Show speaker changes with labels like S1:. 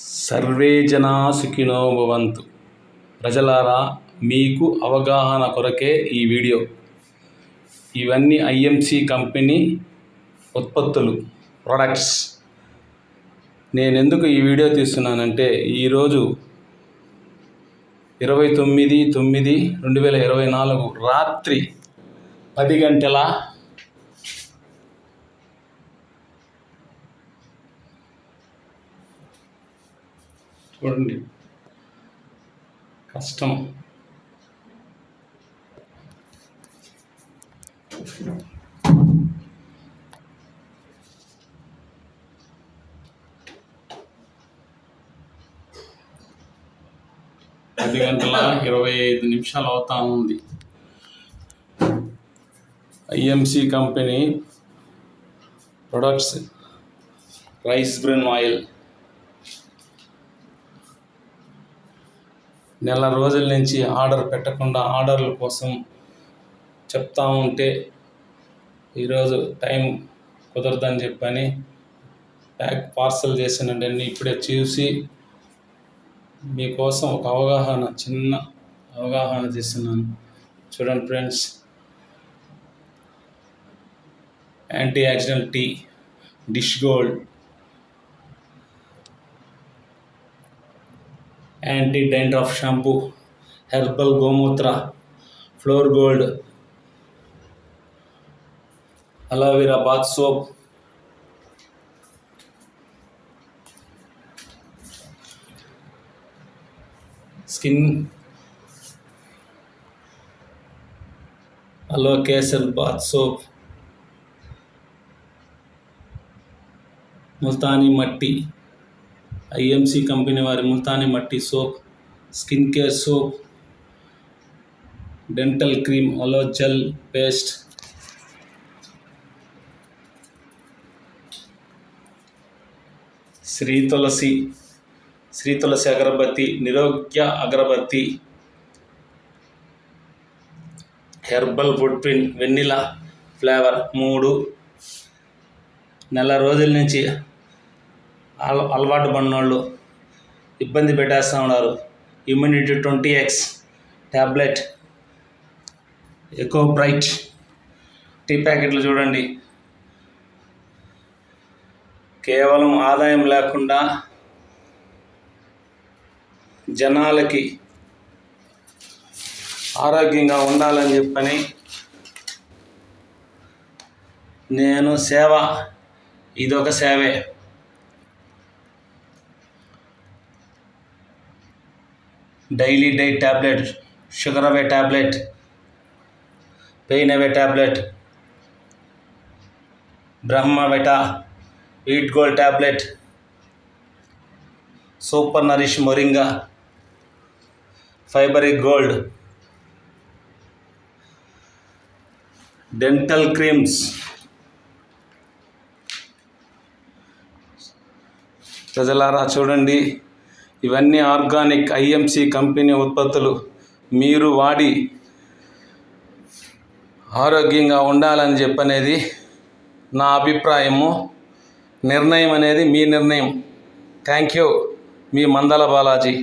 S1: Survey జనా సుఖినో భవంతు. ప్రజలారా, మీకు అవగాహన కొరకే ఈ వీడియో. ఇవన్నీ ఐఎంసి కంపెనీ ఉత్పత్తులు, ప్రొడక్ట్స్. నేను ఎందుకు ఈ వీడియో తీస్తున్నానంటే, ఈరోజు 29/9/2024 రాత్రి 10 గంటల చూడండి కష్టం. 10:25 అవుతా ఉంది. IMC company products, rice bran oil. నెల రోజుల నుంచి ఆర్డర్ పెట్టకుండా ఆర్డర్ల కోసం చెప్తా ఉంటే ఈరోజు టైం కుదరదని చెప్పని పార్సల్ చేసానండి. అన్నీ ఇప్పుడే చూసి మీకోసం ఒక చిన్న అవగాహన చేస్తున్నాను. చూడండి friends, antioxidant tea, dish gold, anti dandruff shampoo, herbal గోమూత్ర, floor gold, aloe vera bath soap, skin aloe kesar bath soap, multani mitti, IMC company వారి multani mitti soap, skin care soap, dental cream, aloe gel paste, Shri Tulsi agarbatti, Nirogya agarbatti, herbal wood pin, vanilla flavour. 3 నెల రోజుల నుంచి అలవాటు పడినోళ్ళు ఇబ్బంది పెట్టేస్తూ ఉన్నారు. Immunity 20x tablet, eco bright tea ప్యాకెట్లు చూడండి. కేవలం ఆదాయం లేకుండా జనాలకి ఆరోగ్యంగా ఉండాలని చెప్పని నేను ఇదొక సేవే. Daily diet tablet, sugar away tablet, pain away tablet, బ్రహ్మవెటా wheat gold tablet, super nourish moringa, ఫైబరిక్ గోల్డ్, డెంటల్ క్రీమ్స్. ప్రజలారా చూడండి, ఇవన్నీ ఆర్గానిక్ ఐఎంసి కంపెనీ ఉత్పత్తులు. మీరు వాడి ఆరోగ్యంగా ఉండాలని చెప్పనేది నా అభిప్రాయము. నిర్ణయం అనేది మీ నిర్ణయం. Thank you. మీ మందల బాలాజీ.